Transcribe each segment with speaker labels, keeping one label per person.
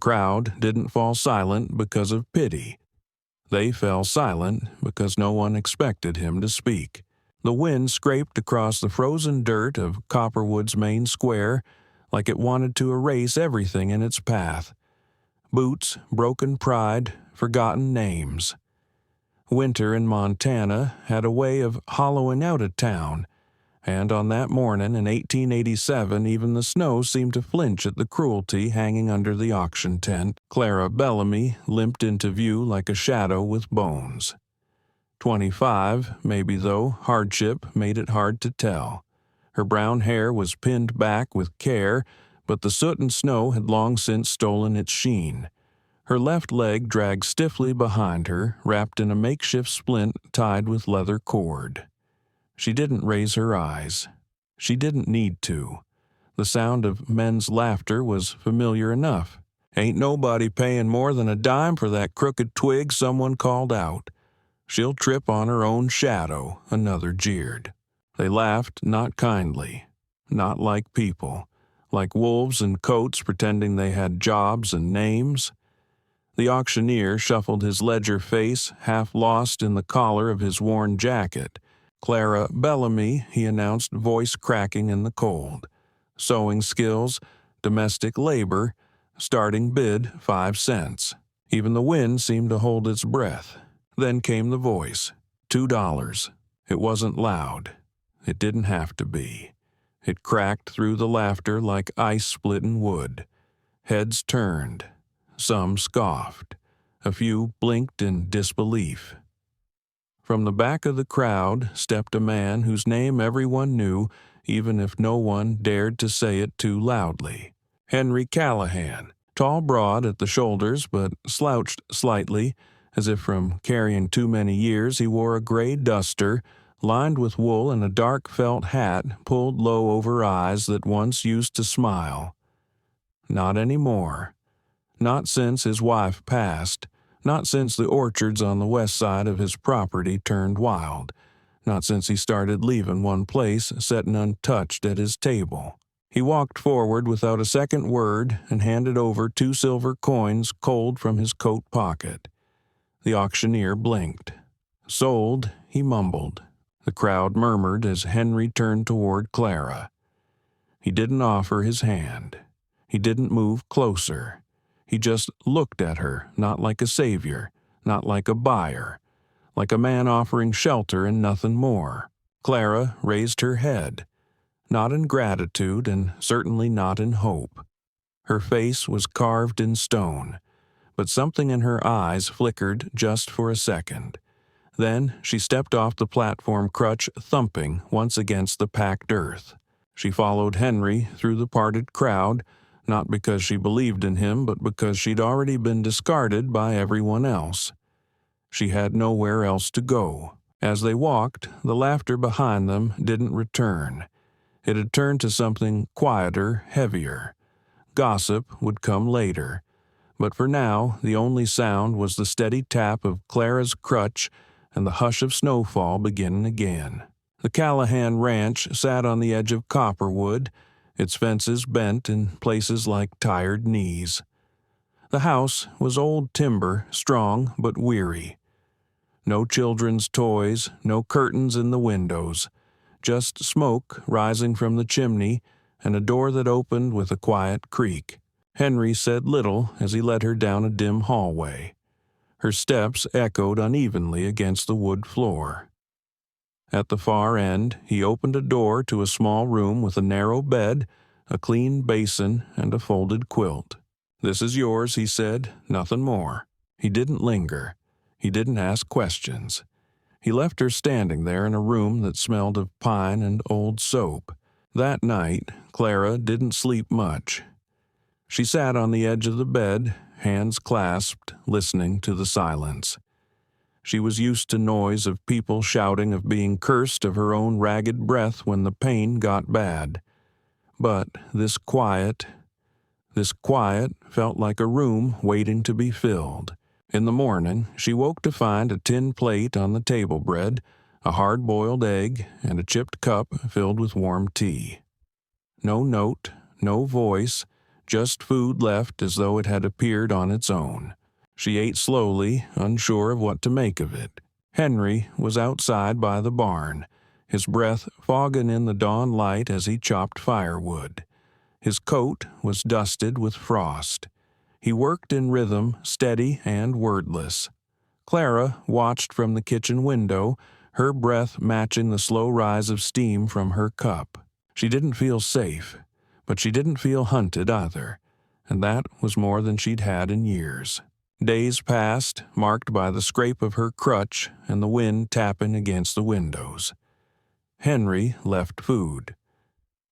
Speaker 1: crowd didn't fall silent because of pity. They fell silent because no one expected him to speak. The wind scraped across the frozen dirt of Copperwood's main square like it wanted to erase everything in its path. Boots, broken pride, forgotten names. Winter in Montana had a way of hollowing out a town, and on that morning in 1887 even the snow seemed to flinch at the cruelty hanging under the auction tent. Clara Bellamy limped into view like a shadow with bones. 25, maybe, though hardship made it hard to tell. Her brown hair was pinned back with care, but the soot and snow had long since stolen its sheen. Her left leg dragged stiffly behind her, wrapped in a makeshift splint tied with leather cord. She didn't raise her eyes. She didn't need to. The sound of men's laughter was familiar enough. "Ain't nobody paying more than a dime for that crooked twig," someone called out. "She'll trip on her own shadow," another jeered. They laughed not kindly, not like people, like wolves in coats pretending they had jobs and names. The auctioneer shuffled his ledger face, half lost in the collar of his worn jacket. "Clara Bellamy," he announced, voice cracking in the cold. "Sewing skills, domestic labor, starting bid 5 cents. Even the wind seemed to hold its breath. Then came the voice. $2. It wasn't loud. It didn't have to be. It cracked through the laughter like ice-splitting wood. Heads turned. Some scoffed. A few blinked in disbelief. From the back of the crowd stepped a man whose name everyone knew, even if no one dared to say it too loudly. Henry Callahan, tall, broad at the shoulders, but slouched slightly, as if from carrying too many years. He wore a gray duster, lined with wool, and a dark felt hat pulled low over eyes that once used to smile. Not anymore. Not since his wife passed. Not since the orchards on the west side of his property turned wild. Not since he started leaving one place, setting untouched at his table. He walked forward without a second word and handed over 2 silver coins cold from his coat pocket. The auctioneer blinked. "Sold," he mumbled. The crowd murmured as Henry turned toward Clara. He didn't offer his hand. He didn't move closer. He just looked at her, not like a savior, not like a buyer, like a man offering shelter and nothing more. Clara raised her head, not in gratitude and certainly not in hope. Her face was carved in stone, but something in her eyes flickered just for a second. Then she stepped off the platform crutch, thumping once against the packed earth. She followed Henry through the parted crowd, not because she believed in him, but because she'd already been discarded by everyone else. She had nowhere else to go. As they walked, the laughter behind them didn't return. It had turned to something quieter, heavier. Gossip would come later. But for now, the only sound was the steady tap of Clara's crutch and the hush of snowfall beginning again. The Callahan Ranch sat on the edge of Copperwood, its fences bent in places like tired knees. The house was old timber, strong but weary. No children's toys, no curtains in the windows, just smoke rising from the chimney and a door that opened with a quiet creak. Henry said little as he led her down a dim hallway. Her steps echoed unevenly against the wood floor. At the far end, he opened a door to a small room with a narrow bed, a clean basin, and a folded quilt. "This is yours," he said, "nothing more." He didn't linger. He didn't ask questions. He left her standing there in a room that smelled of pine and old soap. That night, Clara didn't sleep much. She sat on the edge of the bed, hands clasped, listening to the silence. She was used to noise of people shouting of being cursed, of her own ragged breath when the pain got bad. But this quiet felt like a room waiting to be filled. In the morning, she woke to find a tin plate on the table bread, a hard-boiled egg, and a chipped cup filled with warm tea. No note, no voice, just food left as though it had appeared on its own. She ate slowly, unsure of what to make of it. Henry was outside by the barn, his breath fogging in the dawn light as he chopped firewood. His coat was dusted with frost. He worked in rhythm, steady and wordless. Clara watched from the kitchen window, her breath matching the slow rise of steam from her cup. She didn't feel safe, but she didn't feel hunted either, and that was more than she'd had in years. Days passed, marked by the scrape of her crutch and the wind tapping against the windows. Henry left food.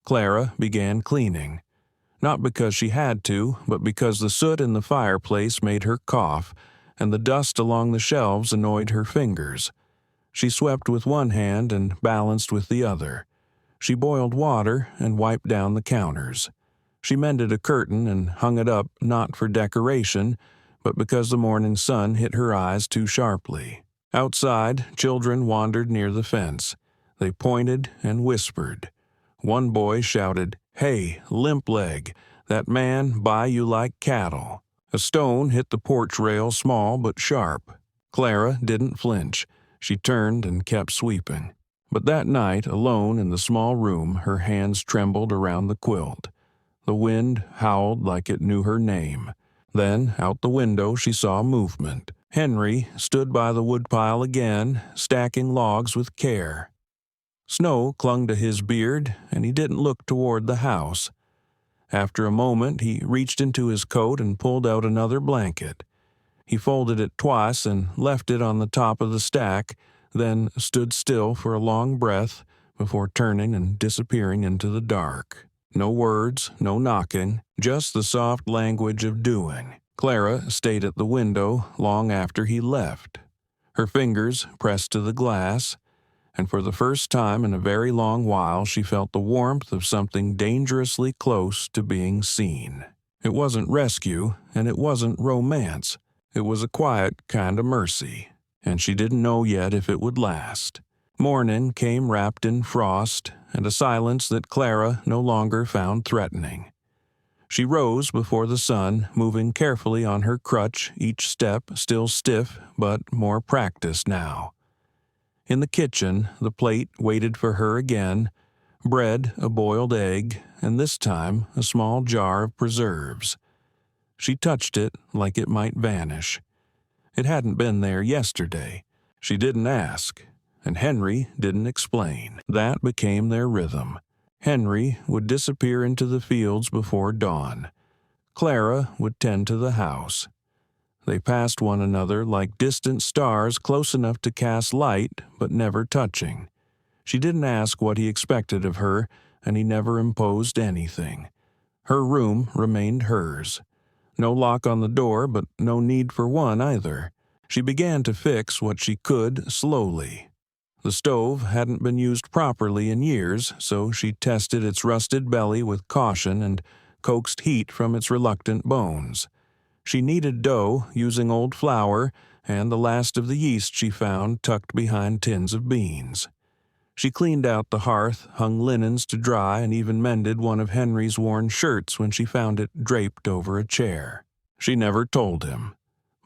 Speaker 1: Clara began cleaning, not because she had to, but because the soot in the fireplace made her cough, and the dust along the shelves annoyed her fingers. She swept with one hand and balanced with the other. She boiled water and wiped down the counters. She mended a curtain and hung it up not for decoration, but because the morning sun hit her eyes too sharply. Outside, children wandered near the fence. They pointed and whispered. One boy shouted, "Hey, limp leg, that man buy you like cattle." A stone hit the porch rail small but sharp. Clara didn't flinch. She turned and kept sweeping. But that night, alone in the small room, her hands trembled around the quilt. The wind howled like it knew her name. Then, out the window, she saw movement. Henry stood by the woodpile again, stacking logs with care. Snow clung to his beard, and he didn't look toward the house. After a moment, he reached into his coat and pulled out another blanket. He folded it twice and left it on the top of the stack, then stood still for a long breath before turning and disappearing into the dark. No words, no knocking, just the soft language of doing. Clara stayed at the window long after he left. Her fingers pressed to the glass, and for the first time in a very long while she felt the warmth of something dangerously close to being seen. It wasn't rescue, and it wasn't romance. It was a quiet kind of mercy, and she didn't know yet if it would last. Morning came wrapped in frost, and a silence that Clara no longer found threatening. She rose before the sun, moving carefully on her crutch, each step still stiff but more practiced now. In the kitchen, the plate waited for her again, bread, a boiled egg, and this time a small jar of preserves. She touched it like it might vanish. It hadn't been there yesterday. She didn't ask, and Henry didn't explain. That became their rhythm. Henry would disappear into the fields before dawn. Clara would tend to the house. They passed one another like distant stars, close enough to cast light, but never touching. She didn't ask what he expected of her, and he never imposed anything. Her room remained hers. No lock on the door, but no need for one either. She began to fix what she could slowly. The stove hadn't been used properly in years, so she tested its rusted belly with caution and coaxed heat from its reluctant bones. She kneaded dough using old flour and the last of the yeast she found tucked behind tins of beans. She cleaned out the hearth, hung linens to dry, and even mended one of Henry's worn shirts when she found it draped over a chair. She never told him,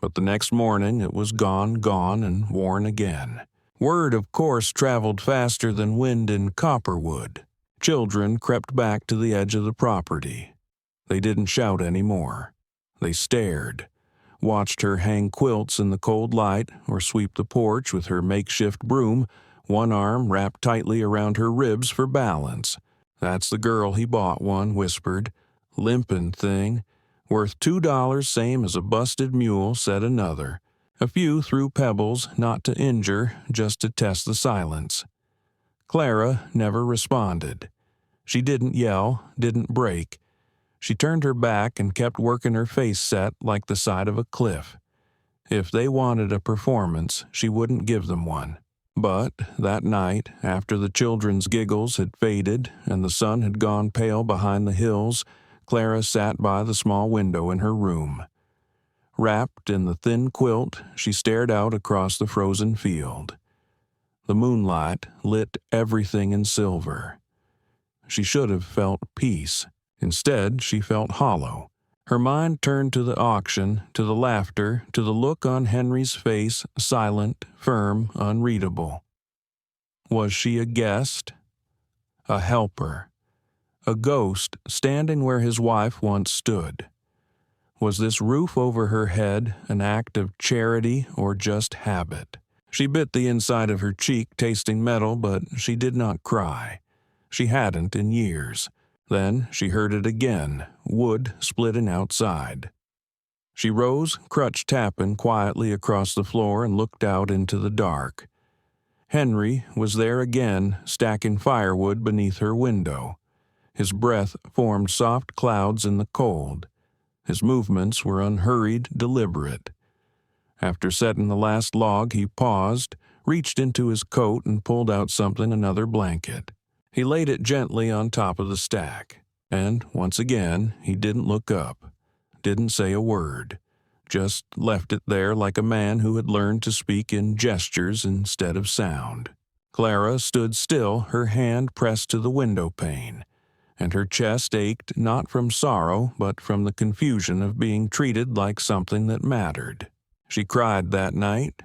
Speaker 1: but the next morning it was gone, and worn again. Word, of course, traveled faster than wind in Copperwood. Children crept back to the edge of the property. They didn't shout anymore. They stared, watched her hang quilts in the cold light or sweep the porch with her makeshift broom, one arm wrapped tightly around her ribs for balance. "That's the girl he bought," one whispered. "Limpin' thing. Worth $2, same as a busted mule," said another. A few threw pebbles, not to injure, just to test the silence. Clara never responded. She didn't yell, didn't break. She turned her back and kept working her face set like the side of a cliff. If they wanted a performance, she wouldn't give them one. But that night, after the children's giggles had faded and the sun had gone pale behind the hills, Clara sat by the small window in her room. Wrapped in the thin quilt, she stared out across the frozen field. The moonlight lit everything in silver. She should have felt peace. Instead, she felt hollow. Her mind turned to the auction, to the laughter, to the look on Henry's face, silent, firm, unreadable. Was she a guest? A helper? A ghost standing where his wife once stood? Was this roof over her head an act of charity or just habit? She bit the inside of her cheek, tasting metal, but she did not cry. She hadn't in years. Then she heard it again, wood splitting outside. She rose, crutch tapping quietly across the floor, and looked out into the dark. Henry was there again, stacking firewood beneath her window. His breath formed soft clouds in the cold. His movements were unhurried, deliberate. After setting the last log, he paused, reached into his coat, and pulled out something, another blanket. He laid it gently on top of the stack, and once again he didn't look up, didn't say a word, just left it there like a man who had learned to speak in gestures instead of sound. Clara stood still, her hand pressed to the window pane, and her chest ached not from sorrow but from the confusion of being treated like something that mattered. She cried that night,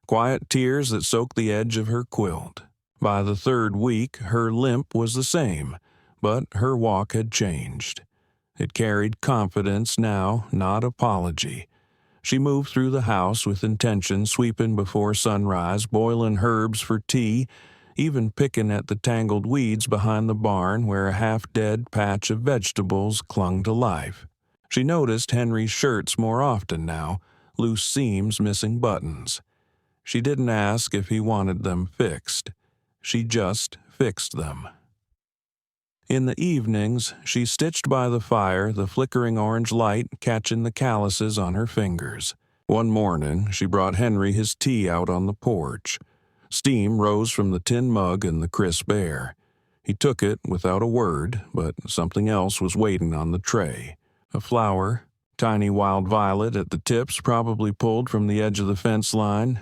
Speaker 1: quiet tears that soaked the edge of her quilt. By the third week, her limp was the same, but her walk had changed. It carried confidence now, not apology. She moved through the house with intention, sweeping before sunrise, boiling herbs for tea, even picking at the tangled weeds behind the barn where a half-dead patch of vegetables clung to life. She noticed Henry's shirts more often now, loose seams missing buttons. She didn't ask if he wanted them fixed. She just fixed them. In the evenings, she stitched by the fire, the flickering orange light catching the calluses on her fingers. One morning, she brought Henry his tea out on the porch. Steam rose from the tin mug in the crisp air. He took it without a word, but something else was waiting on the tray. A flower, tiny wild violet at the tips, probably pulled from the edge of the fence line.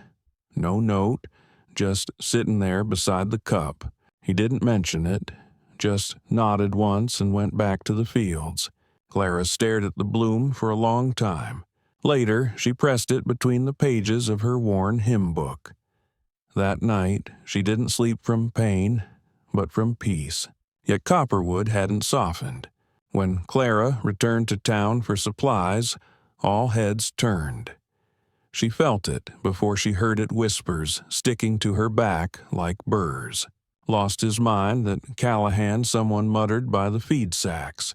Speaker 1: No note. Just sitting there beside the cup. He didn't mention it, just nodded once and went back to the fields. Clara stared at the bloom for a long time. Later, she pressed it between the pages of her worn hymn book. That night, she didn't sleep from pain, but from peace. Yet Copperwood hadn't softened. When Clara returned to town for supplies, all heads turned. She felt it before she heard it whispers sticking to her back like burrs. Lost his mind that Callahan, someone muttered by the feed sacks.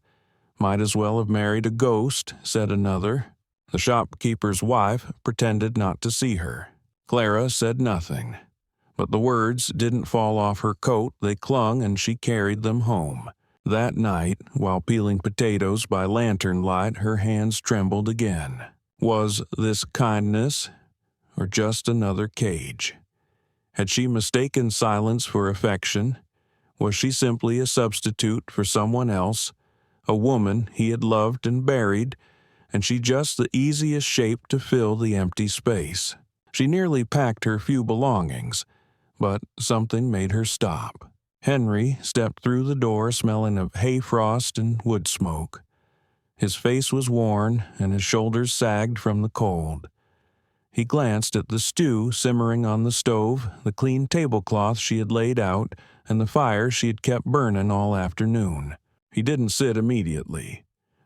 Speaker 1: Might as well have married a ghost, said another. The shopkeeper's wife pretended not to see her. Clara said nothing. But the words didn't fall off her coat, they clung and she carried them home. That night, while peeling potatoes by lantern light, her hands trembled again. Was this kindness, or just another cage? Had she mistaken silence for affection? Was she simply a substitute for someone else, a woman he had loved and buried, and she just the easiest shape to fill the empty space? She nearly packed her few belongings, but something made her stop. Henry stepped through the door smelling of hay frost and wood smoke. His face was worn, and his shoulders sagged from the cold. He glanced at the stew simmering on the stove, the clean tablecloth she had laid out, and the fire she had kept burning all afternoon. He didn't sit immediately,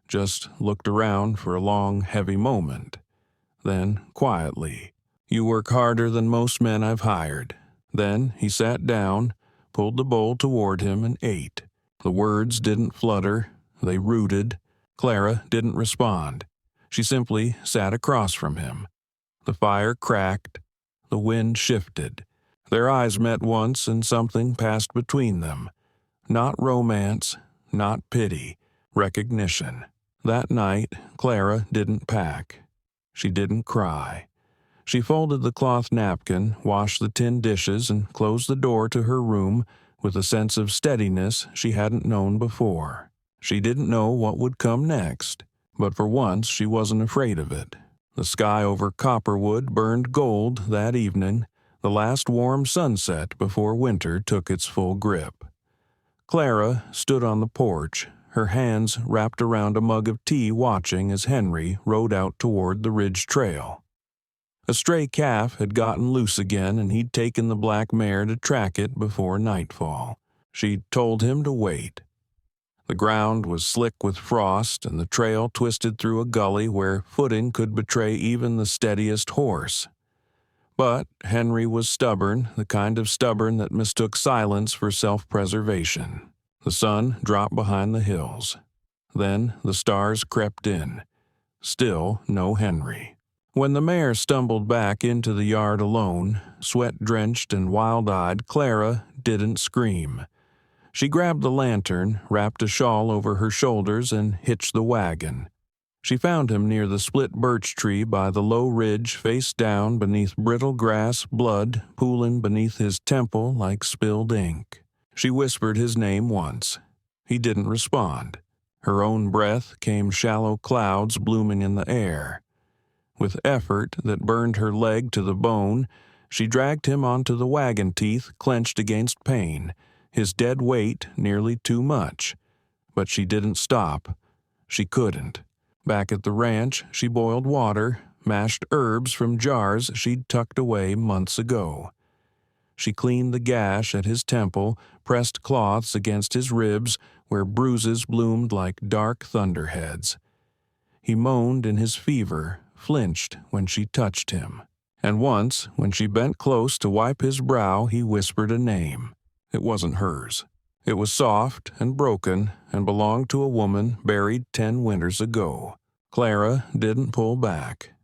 Speaker 1: just looked around for a long, heavy moment. Then, quietly, "You work harder than most men I've hired." Then he sat down, pulled the bowl toward him, and ate. The words didn't flutter, they rooted. Clara didn't respond. She simply sat across from him. The fire cracked. The wind shifted. Their eyes met once, and something passed between them. Not romance, not pity, recognition. That night, Clara didn't pack. She didn't cry. She folded the cloth napkin, washed the tin dishes, and closed the door to her room with a sense of steadiness she hadn't known before. She didn't know what would come next, but for once she wasn't afraid of it. The sky over Copperwood burned gold that evening, the last warm sunset before winter took its full grip. Clara stood on the porch, her hands wrapped around a mug of tea, watching as Henry rode out toward the ridge trail. A stray calf had gotten loose again, and he'd taken the black mare to track it before nightfall. She'd told him to wait. The ground was slick with frost, and the trail twisted through a gully where footing could betray even the steadiest horse. But Henry was stubborn, the kind of stubborn that mistook silence for self-preservation. The sun dropped behind the hills. Then the stars crept in. Still no Henry. When the mare stumbled back into the yard alone, sweat-drenched and wild-eyed, Clara didn't scream. She grabbed the lantern, wrapped a shawl over her shoulders, and hitched the wagon. She found him near the split birch tree by the low ridge, face down beneath brittle grass, blood pooling beneath his temple like spilled ink. She whispered his name once. He didn't respond. Her own breath came shallow clouds blooming in the air. With effort that burned her leg to the bone, she dragged him onto the wagon, teeth clenched against pain, his dead weight nearly too much. But she didn't stop. She couldn't. Back at the ranch, she boiled water, mashed herbs from jars she'd tucked away months ago. She cleaned the gash at his temple, pressed cloths against his ribs where bruises bloomed like dark thunderheads. He moaned in his fever, flinched when she touched him. And once, when she bent close to wipe his brow, he whispered a name. It wasn't hers. It was soft and broken and belonged to a woman buried 10 winters ago. Clara didn't pull back.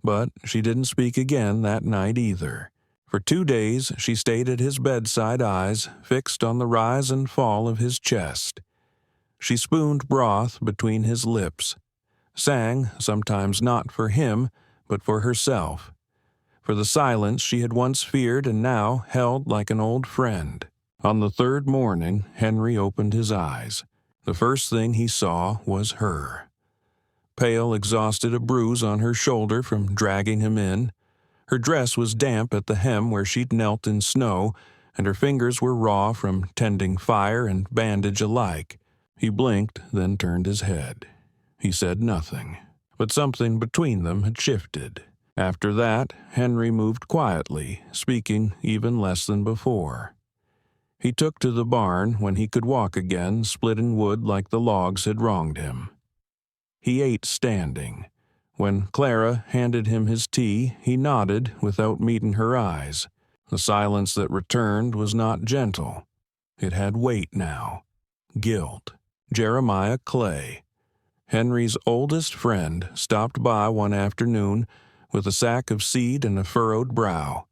Speaker 1: But she didn't speak again that night either. For 2 days she stayed at his bedside, eyes fixed on the rise and fall of his chest. She spooned broth between his lips, sang, sometimes not for him, but for herself, for the silence she had once feared and now held like an old friend. On the 3rd morning, Henry opened his eyes. The first thing he saw was her. Pale, exhausted, a bruise on her shoulder from dragging him in. Her dress was damp at the hem where she'd knelt in snow, and her fingers were raw from tending fire and bandage alike. He blinked, then turned his head. He said nothing, but something between them had shifted. After that, Henry moved quietly, speaking even less than before. He took to the barn when he could walk again, splitting wood like the logs had wronged him. He ate standing. When Clara handed him his tea, he nodded without meeting her eyes. The silence that returned was not gentle. It had weight now. Guilt. Jeremiah Clay, Henry's oldest friend, stopped by one afternoon with a sack of seed and a furrowed brow.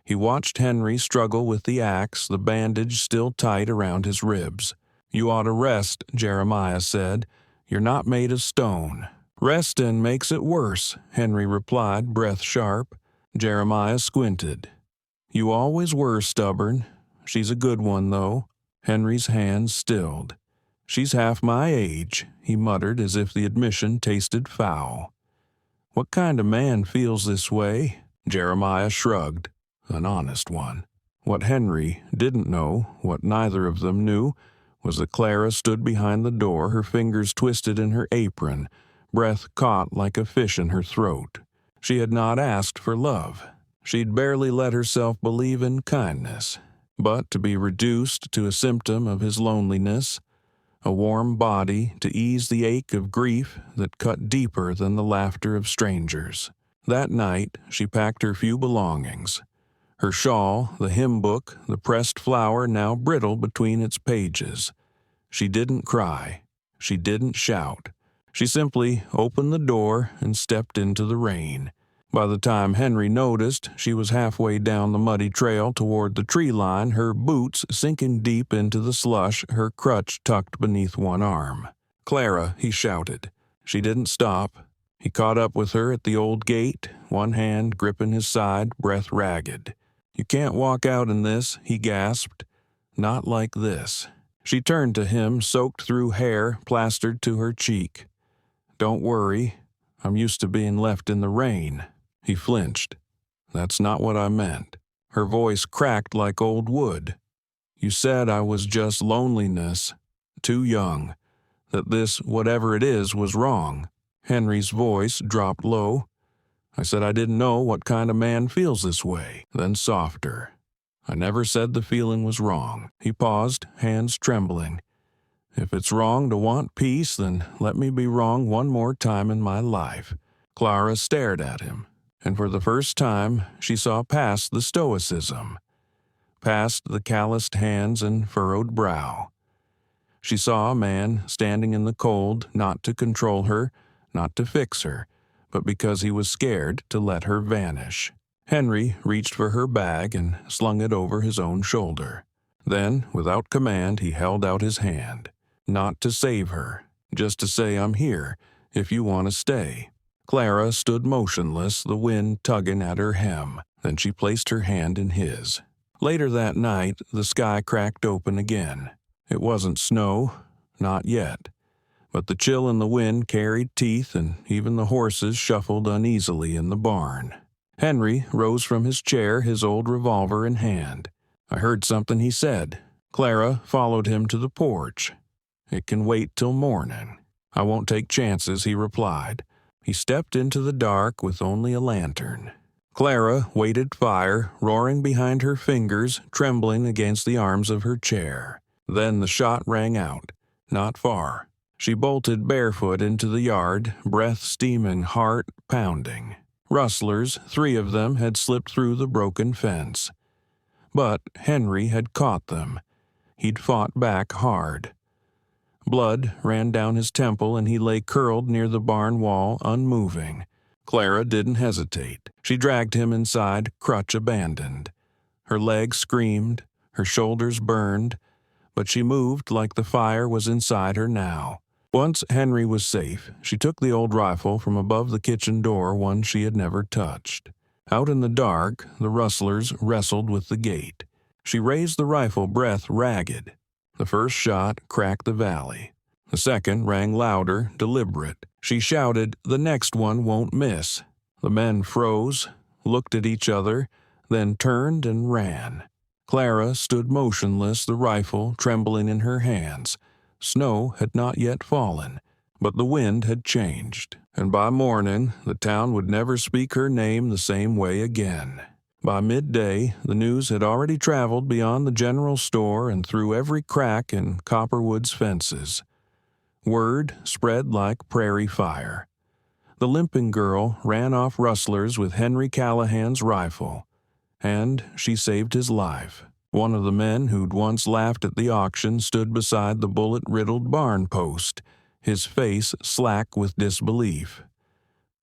Speaker 1: He watched Henry struggle with the axe, the bandage still tight around his ribs. "You ought to rest," Jeremiah said. "You're not made of stone." "Restin' makes it worse," Henry replied, breath sharp. Jeremiah squinted. "You always were stubborn. She's a good one, though." Henry's hands stilled. "She's half my age," he muttered as if the admission tasted foul. "What kind of man feels this way?" Jeremiah shrugged. An honest one. What Henry didn't know, what neither of them knew, was that Clara stood behind the door, her fingers twisted in her apron, breath caught like a fish in her throat. She had not asked for love. She'd barely let herself believe in kindness. But to be reduced to a symptom of his loneliness, a warm body to ease the ache of grief that cut deeper than the laughter of strangers. That night she packed her few belongings. Her shawl, the hymn book, the pressed flower now brittle between its pages. She didn't cry. She didn't shout. She simply opened the door and stepped into the rain. By the time Henry noticed, she was halfway down the muddy trail toward the tree line, her boots sinking deep into the slush, her crutch tucked beneath one arm. "Clara," he shouted. She didn't stop. He caught up with her at the old gate, one hand gripping his side, breath ragged. "You can't walk out in this," he gasped. "Not like this." She turned to him, soaked through hair plastered to her cheek. "Don't worry. I'm used to being left in the rain." He flinched. "That's not what I meant." Her voice cracked like old wood. "You said I was just loneliness. Too young. that this whatever it is was wrong. Henry's voice dropped low. I said I didn't know what kind of man feels this way, then softer. I never said the feeling was wrong. He paused, hands trembling. If it's wrong to want peace, then let me be wrong one more time in my life. Clara stared at him, and for the first time she saw past the stoicism, past the calloused hands and furrowed brow. She saw a man standing in the cold, not to control her, not to fix her, but because he was scared to let her vanish. Henry reached for her bag and slung it over his own shoulder. Then, without command, he held out his hand. Not to save her, just to say I'm here, if you want to stay. Clara stood motionless, the wind tugging at her hem. Then she placed her hand in his. Later that night, the sky cracked open again. It wasn't snow, not yet. But the chill and the wind carried teeth, and even the horses shuffled uneasily in the barn. Henry rose from his chair, his old revolver in hand. I heard something he said. Clara followed him to the porch. It can wait till morning. I won't take chances, he replied. He stepped into the dark with only a lantern. Clara waited fire, roaring behind her fingers, trembling against the arms of her chair. Then the shot rang out, not far. She bolted barefoot into the yard, breath steaming, heart pounding. Rustlers, 3 of them, had slipped through the broken fence. But Henry had caught them. He'd fought back hard. Blood ran down his temple, and he lay curled near the barn wall, unmoving. Clara didn't hesitate. She dragged him inside, crutch abandoned. Her legs screamed, her shoulders burned, but she moved like the fire was inside her now. Once Henry was safe, she took the old rifle from above the kitchen door, one she had never touched. Out in the dark, the rustlers wrestled with the gate. She raised the rifle, breath ragged. The first shot cracked the valley. The second rang louder, deliberate. She shouted, "The next one won't miss." The men froze, looked at each other, then turned and ran. Clara stood motionless, the rifle trembling in her hands. Snow had not yet fallen, but the wind had changed, and by morning the town would never speak her name the same way again. By midday, the news had already traveled beyond the general store and through every crack in Copperwood's fences. Word spread like prairie fire. The limping girl ran off rustlers with Henry Callahan's rifle, and she saved his life. One of the men who'd once laughed at the auction stood beside the bullet-riddled barn post, his face slack with disbelief.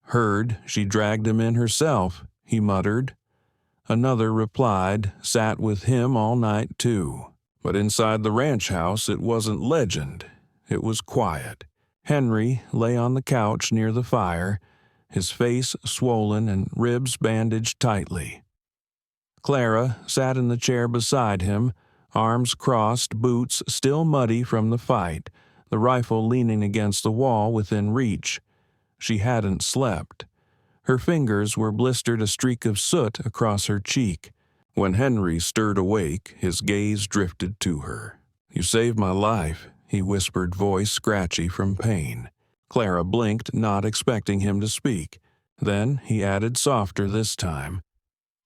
Speaker 1: Heard she dragged him in herself, he muttered. Another replied, sat with him all night too. But inside the ranch house it wasn't legend, it was quiet. Henry lay on the couch near the fire, his face swollen and ribs bandaged tightly. Clara sat in the chair beside him, arms crossed, boots still muddy from the fight, the rifle leaning against the wall within reach. She hadn't slept. Her fingers were blistered a streak of soot across her cheek. When Henry stirred awake, his gaze drifted to her. "You saved my life," he whispered, voice scratchy from pain. Clara blinked, not expecting him to speak. Then he added softer this time.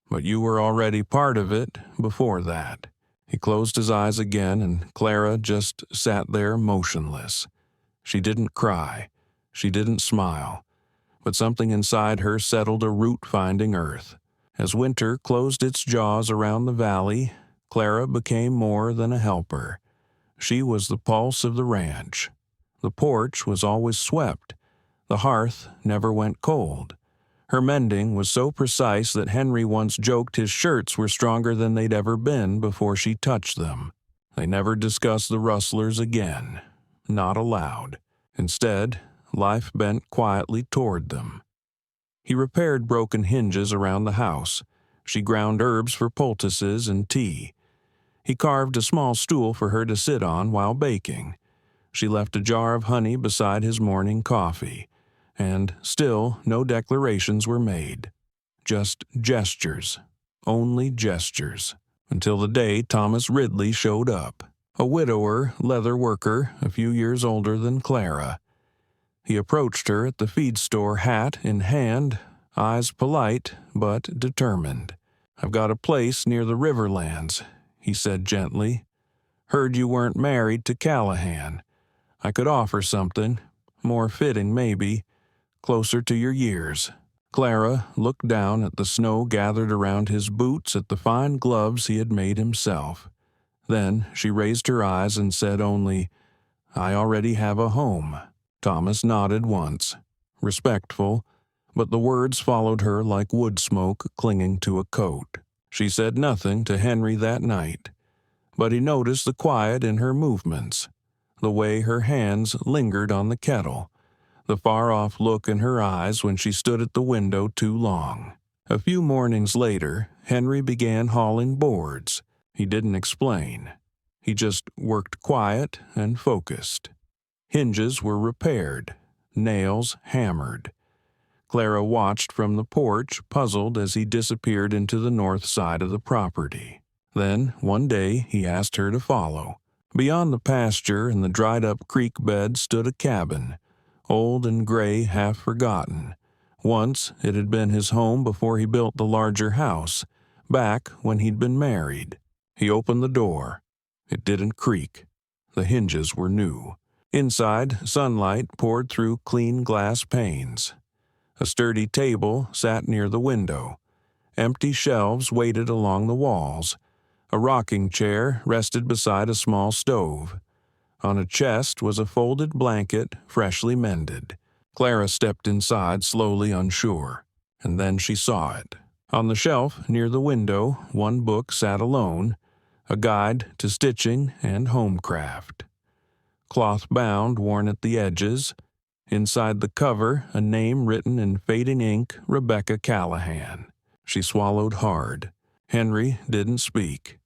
Speaker 1: "But you were already part of it before that." He closed his eyes again, and Clara just sat there motionless. She didn't cry. She didn't smile. But something inside her settled a root-finding earth. As winter closed its jaws around the valley, Clara became more than a helper. She was the pulse of the ranch. The porch was always swept. The hearth never went cold. Her mending was so precise that Henry once joked his shirts were stronger than they'd ever been before she touched them. They never discussed the rustlers again. Not aloud. Instead, life bent quietly toward them. He repaired broken hinges around the house. She ground herbs for poultices and tea. He carved a small stool for her to sit on while baking. She left a jar of honey beside his morning coffee. And still no declarations were made. Just gestures. Only gestures. Until the day Thomas Ridley showed up. a widower leather worker a few years older than Clara. He approached her at the feed store, hat in hand, eyes polite but determined. "I've got a place near the Riverlands," he said gently. "Heard you weren't married to Callahan. I could offer something, more fitting maybe, closer to your years." Clara looked down at the snow gathered around his boots, at the fine gloves he had made himself. Then she raised her eyes and said only, "I already have a home." Thomas nodded once, respectful, but the words followed her like wood smoke clinging to a coat. She said nothing to Henry that night, but he noticed the quiet in her movements, the way her hands lingered on the kettle, the far-off look in her eyes when she stood at the window too long. A few mornings later, Henry began hauling boards. He didn't explain. He just worked quiet and focused. Hinges were repaired, nails hammered. Clara watched from the porch, puzzled as he disappeared into the north side of the property. Then, one day, he asked her to follow. Beyond the pasture and the dried-up creek bed stood a cabin, old and gray, half forgotten. Once it had been his home before he built the larger house, back when he'd been married. He opened the door. It didn't creak. The hinges were new. Inside, sunlight poured through clean glass panes. A sturdy table sat near the window. Empty shelves waited along the walls. A rocking chair rested beside a small stove. On a chest was a folded blanket, freshly mended. Clara stepped inside, slowly unsure, and then she saw it. On the shelf near the window, one book sat alone, a guide to stitching and homecraft. Cloth bound, worn at the edges. Inside the cover, a name written in fading ink, Rebecca Callahan. She swallowed hard. Henry didn't speak.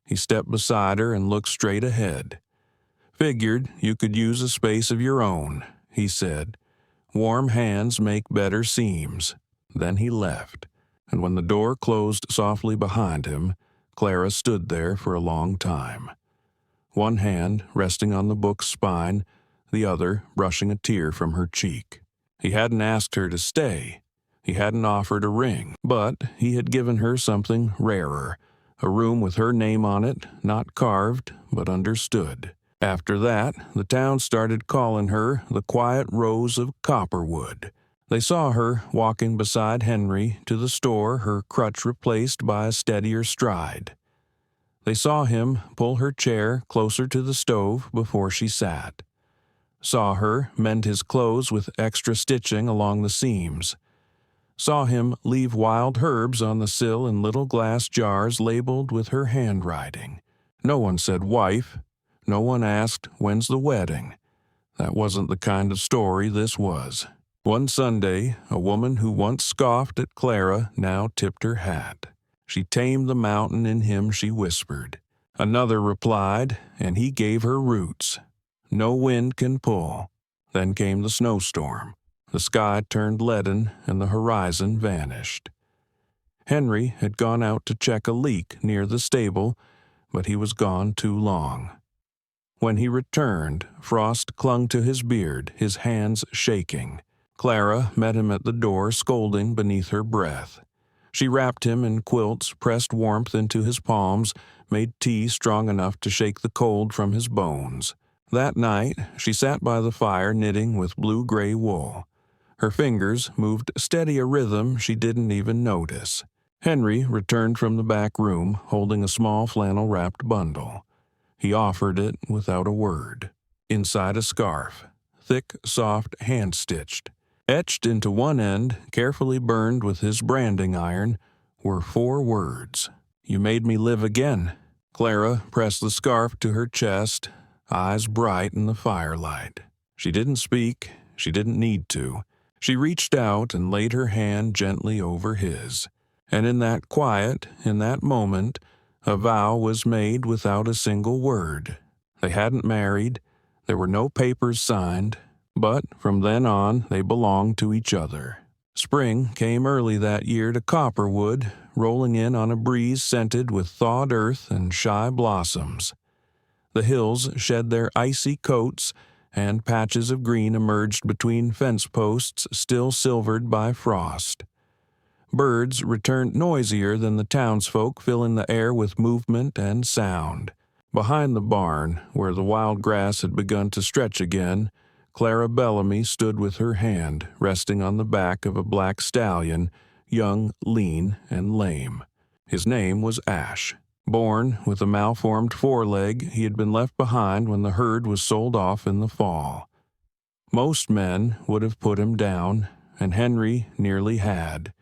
Speaker 1: He stepped beside her and looked straight ahead. "Figured you could use a space of your own," he said. "Warm hands make better seams." Then he left, and when the door closed softly behind him, Clara stood there for a long time. One hand resting on the book's spine, the other brushing a tear from her cheek. He hadn't asked her to stay. He hadn't offered a ring, but he had given her something rarer, a room with her name on it, not carved, but understood. After that, the town started calling her the Quiet Rose of Copperwood. They saw her walking beside Henry to the store, her crutch replaced by a steadier stride. They saw him pull her chair closer to the stove before she sat. Saw her mend his clothes with extra stitching along the seams. Saw him leave wild herbs on the sill in little glass jars labeled with her handwriting. No one said wife. No one asked, "When's the wedding?" That wasn't the kind of story this was. One Sunday, a woman who once scoffed at Clara now tipped her hat. She tamed the mountain in him, she whispered. Another replied, and he gave her roots. No wind can pull. Then came the snowstorm. The sky turned leaden, and the horizon vanished. Henry had gone out to check a leak near the stable, but he was gone too long. When he returned, frost clung to his beard, his hands shaking. Clara met him at the door, scolding beneath her breath. She wrapped him in quilts, pressed warmth into his palms, made tea strong enough to shake the cold from his bones. That night, she sat by the fire knitting with blue-gray wool. Her fingers moved steady a rhythm she didn't even notice. Henry returned from the back room, holding a small flannel-wrapped bundle. He offered it without a word. Inside a scarf, thick, soft, hand-stitched. Etched into one end, carefully burned with his branding iron, were 4 words. "You made me live again." Clara pressed the scarf to her chest, eyes bright in the firelight. She didn't speak. She didn't need to. She reached out and laid her hand gently over his. And in that quiet, in that moment, a vow was made without a single word. They hadn't married. There were no papers signed. But from then on, they belonged to each other. Spring came early that year to Copperwood, rolling in on a breeze scented with thawed earth and shy blossoms. The hills shed their icy coats, and patches of green emerged between fence posts still silvered by frost. Birds returned noisier than the townsfolk, filling the air with movement and sound. Behind the barn, where the wild grass had begun to stretch again, Clara Bellamy stood with her hand resting on the back of a black stallion, young, lean, and lame. His name was Ash. Born with a malformed foreleg, he had been left behind when the herd was sold off in the fall. Most men would have put him down, and Henry nearly had.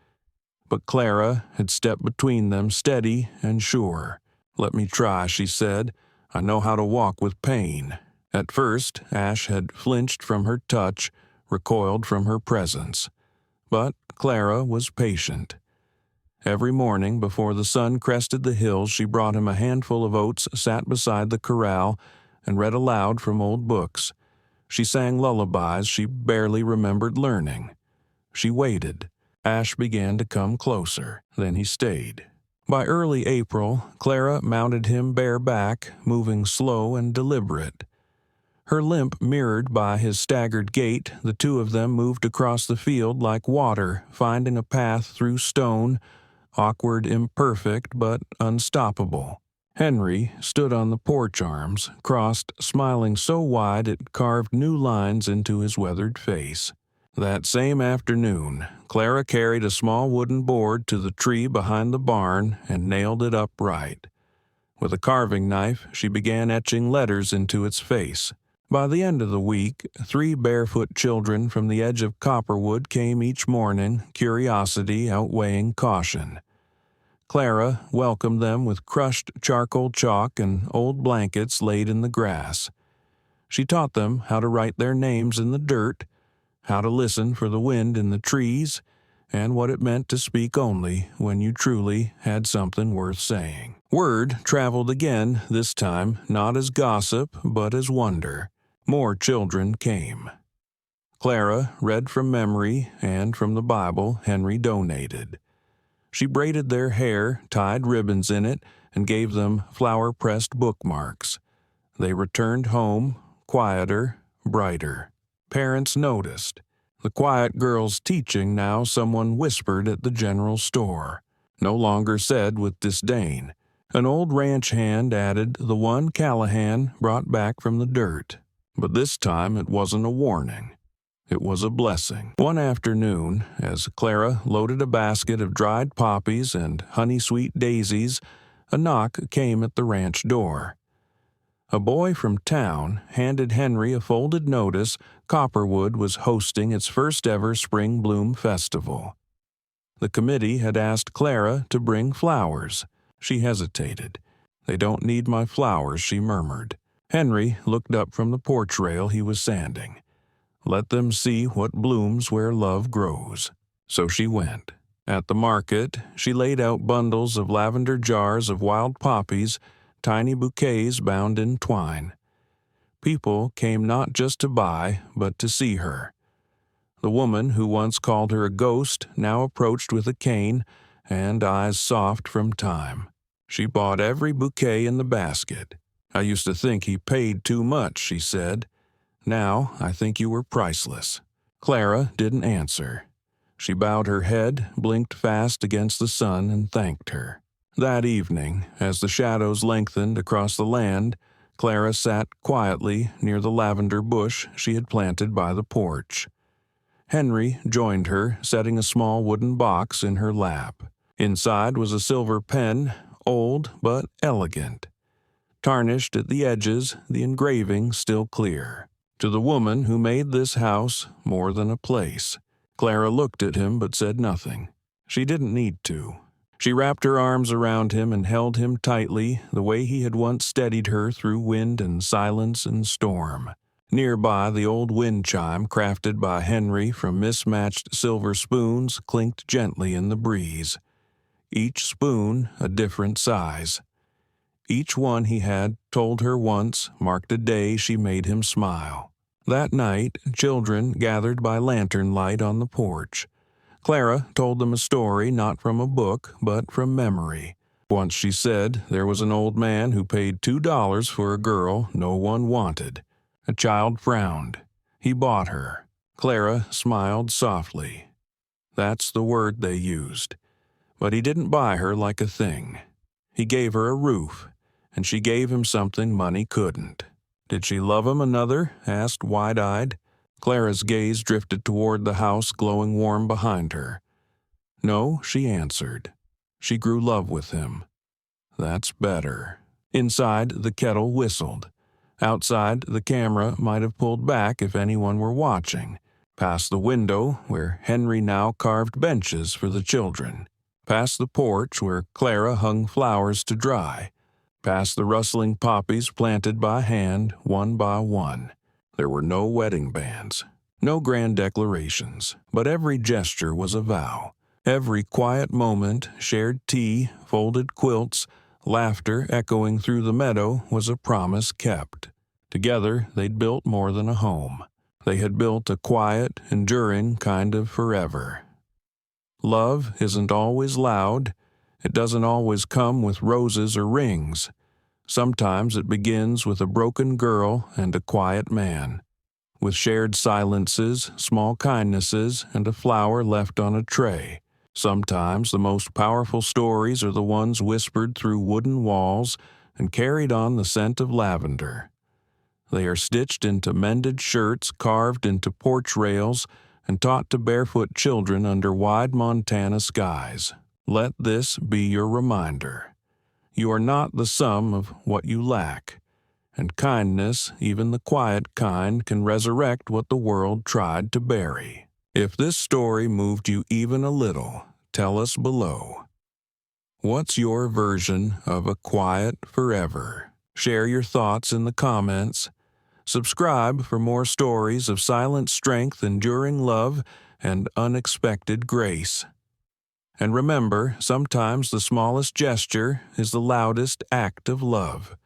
Speaker 1: But Clara had stepped between them, steady and sure. "Let me try," she said. "I know how to walk with pain." At first, Ash had flinched from her touch, recoiled from her presence. But Clara was patient. Every morning, before the sun crested the hills, she brought him a handful of oats, sat beside the corral, and read aloud from old books. She sang lullabies she barely remembered learning. She waited. Ash began to come closer. Then he stayed. By early April, Clara mounted him bareback, moving slow and deliberate. Her limp mirrored by his staggered gait, the two of them moved across the field like water, finding a path through stone, awkward, imperfect, but unstoppable. Henry stood on the porch arms, crossed, smiling so wide it carved new lines into his weathered face. That same afternoon, Clara carried a small wooden board to the tree behind the barn and nailed it upright. With a carving knife, she began etching letters into its face. By the end of the week, 3 barefoot children from the edge of Copperwood came each morning, curiosity outweighing caution. Clara welcomed them with crushed charcoal chalk and old blankets laid in the grass. She taught them how to write their names in the dirt, how to listen for the wind in the trees, and what it meant to speak only when you truly had something worth saying. Word traveled again, this time not as gossip, but as wonder. More children came. Clara read from memory, and from the Bible Henry donated. She braided their hair, tied ribbons in it, and gave them flower-pressed bookmarks. They returned home, quieter, brighter. Parents noticed. The quiet girl's teaching now someone whispered at the general store. No longer said with disdain. An old ranch hand added the one Callahan brought back from the dirt. But this time it wasn't a warning. It was a blessing. One afternoon, as Clara loaded a basket of dried poppies and honey-sweet daisies, a knock came at the ranch door. A boy from town handed Henry a folded notice Copperwood was hosting its first-ever Spring Bloom Festival. The committee had asked Clara to bring flowers. She hesitated. "They don't need my flowers," she murmured. Henry looked up from the porch rail he was sanding. "Let them see what blooms where love grows." So she went. At the market, she laid out bundles of lavender jars of wild poppies, tiny bouquets bound in twine. People came not just to buy, but to see her. The woman who once called her a ghost now approached with a cane and eyes soft from time. She bought every bouquet in the basket. "I used to think he paid too much," she said. "Now I think you were priceless." Clara didn't answer. She bowed her head, blinked fast against the sun, and thanked her. That evening, as the shadows lengthened across the land, Clara sat quietly near the lavender bush she had planted by the porch. Henry joined her, setting a small wooden box in her lap. Inside was a silver pen, old but elegant. Tarnished at the edges, the engraving still clear. "To the woman who made this house more than a place." Clara looked at him but said nothing. She didn't need to. She wrapped her arms around him and held him tightly, the way he had once steadied her through wind and silence and storm. Nearby, the old wind chime, crafted by Henry from mismatched silver spoons, clinked gently in the breeze. Each spoon a different size. Each one, he had told her once, marked a day she made him smile. That night, children gathered by lantern light on the porch. Clara told them a story not from a book, but from memory. Once she said there was an old man who paid $2 for a girl no one wanted. A child frowned. He bought her. Clara smiled softly. That's the word they used. But he didn't buy her like a thing. He gave her a roof, and she gave him something money couldn't. Did she love him another? Asked wide-eyed. Clara's gaze drifted toward the house glowing warm behind her. No, she answered. She grew love with him. That's better. Inside, the kettle whistled. Outside, the camera might have pulled back if anyone were watching. Past the window, where Henry now carved benches for the children. Past the porch, where Clara hung flowers to dry. Past the rustling poppies planted by hand, one by one. There were no wedding bands, no grand declarations, but every gesture was a vow. Every quiet moment, shared tea, folded quilts, laughter echoing through the meadow was a promise kept. Together, they'd built more than a home. They had built a quiet, enduring kind of forever. Love isn't always loud. It doesn't always come with roses or rings. Sometimes it begins with a broken girl and a quiet man, with shared silences, small kindnesses, and a flower left on a tray. Sometimes the most powerful stories are the ones whispered through wooden walls and carried on the scent of lavender. They are stitched into mended shirts, carved into porch rails, and taught to barefoot children under wide Montana skies. Let this be your reminder. You are not the sum of what you lack, and kindness, even the quiet kind, can resurrect what the world tried to bury. If this story moved you even a little, tell us below. What's your version of a quiet forever? Share your thoughts in the comments. Subscribe for more stories of silent strength, enduring love, and unexpected grace. And remember, sometimes the smallest gesture is the loudest act of love.